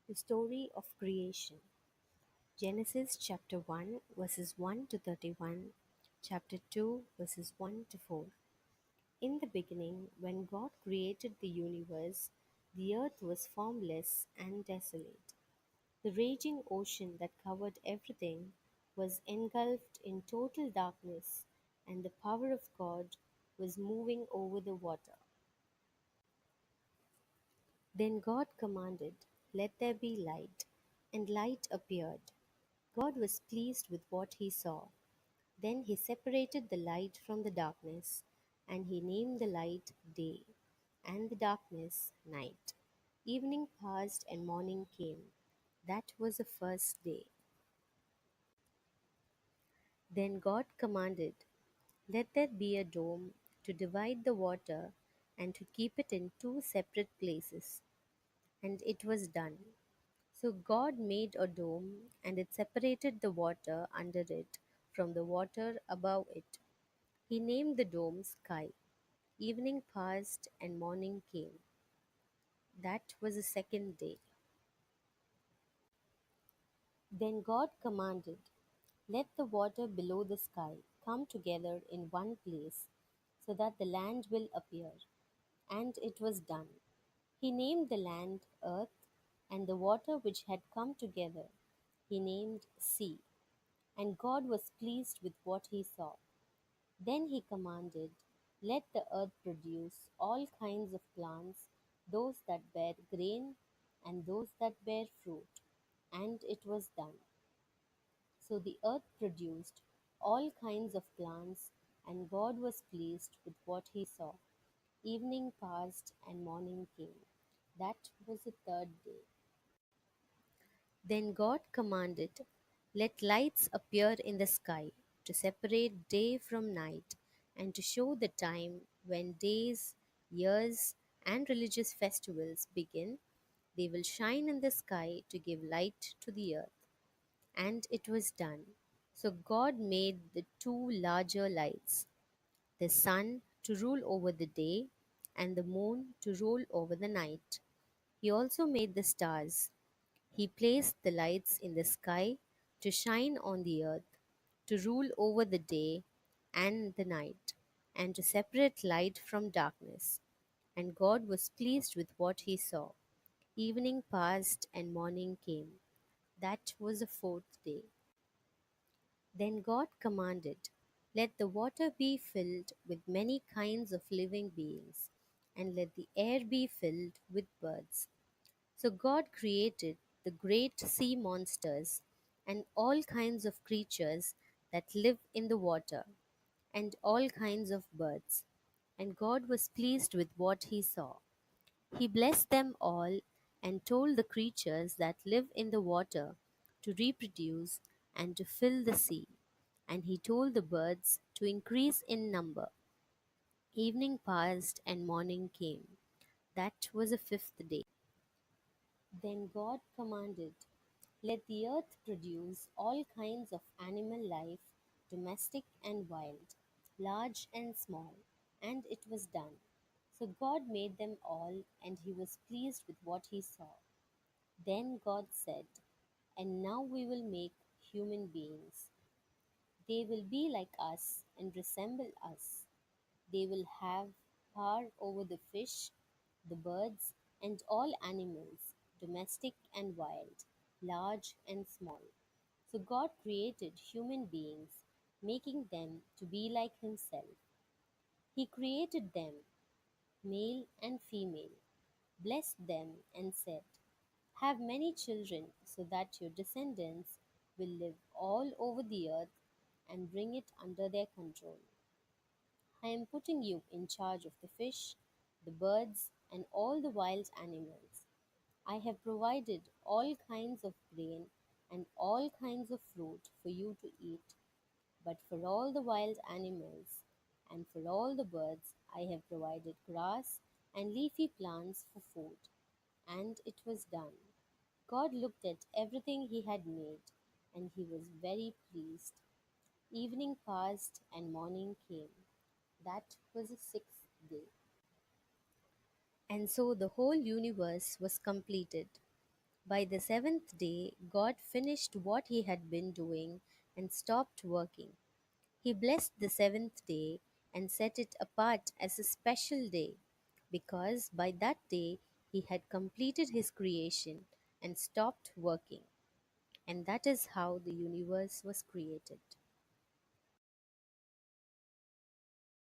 The story of creation. Genesis chapter 1 verses 1 to 31, chapter 2 verses 1 to 4. In the beginning, when God created the universe, the earth was formless and desolate. The raging ocean that covered everything was engulfed in total darkness, and the power of God was moving over the water. Then God commanded, "Let there be light," and light appeared. God was pleased with what he saw. Then he separated the light from the darkness, and he named the light Day, and the darkness Night. Evening passed and morning came. That was the first day. Then God commanded, "Let there be a dome to divide the water and to keep it in two separate places." And it was done. So God made a dome, and it separated the water under it from the water above it. He named the dome Sky. Evening passed and morning came. That was the second day. Then God commanded, "Let the water below the sky come together in one place, so that the land will appear." And it was done. He named the land Earth, and the water which had come together he named Sea. And God was pleased with what he saw. Then he commanded, "Let the earth produce all kinds of plants, those that bear grain and those that bear fruit." And it was done. So the earth produced all kinds of plants, and God was pleased with what he saw. Evening passed and morning came. That was the third day. Then God commanded, "Let lights appear in the sky, to separate day from night, and to show the time when days, years, and religious festivals begin. They will shine in the sky to give light to the earth." And it was done. So God made the two larger lights, the sun to rule over the day, and the moon to rule over the night. He also made the stars. He placed the lights in the sky to shine on the earth, to rule over the day and the night, and to separate light from darkness. And God was pleased with what he saw. Evening passed and morning came. That was the fourth day. Then God commanded, "Let the water be filled with many kinds of living beings, and let the air be filled with birds." So God created the great sea monsters and all kinds of creatures that live in the water, and all kinds of birds. And God was pleased with what he saw. He blessed them all and told the creatures that live in the water to reproduce and to fill the sea. And he told the birds to increase in number. Evening passed and morning came. That was the fifth day. Then God commanded, "Let the earth produce all kinds of animal life, domestic and wild, large and small." And it was done. So God made them all, and he was pleased with what he saw. Then God said, "And now we will make human beings. They will be like us and resemble us. They will have power over the fish, the birds, and all animals, domestic and wild, large and small." So God created human beings, making them to be like himself. He created them, male and female, blessed them, and said, "Have many children, so that your descendants will live all over the earth and bring it under their control. I am putting you in charge of the fish, the birds, and all the wild animals. I have provided all kinds of grain and all kinds of fruit for you to eat, but for all the wild animals and for all the birds I have provided grass and leafy plants for food." And it was done. God looked at everything he had made, and he was very pleased. Evening passed and morning came. That was the sixth day. And so the whole universe was completed. By the seventh day, God finished what he had been doing and stopped working. He blessed the seventh day and set it apart as a special day, because by that day he had completed his creation and stopped working. And that is how the universe was created.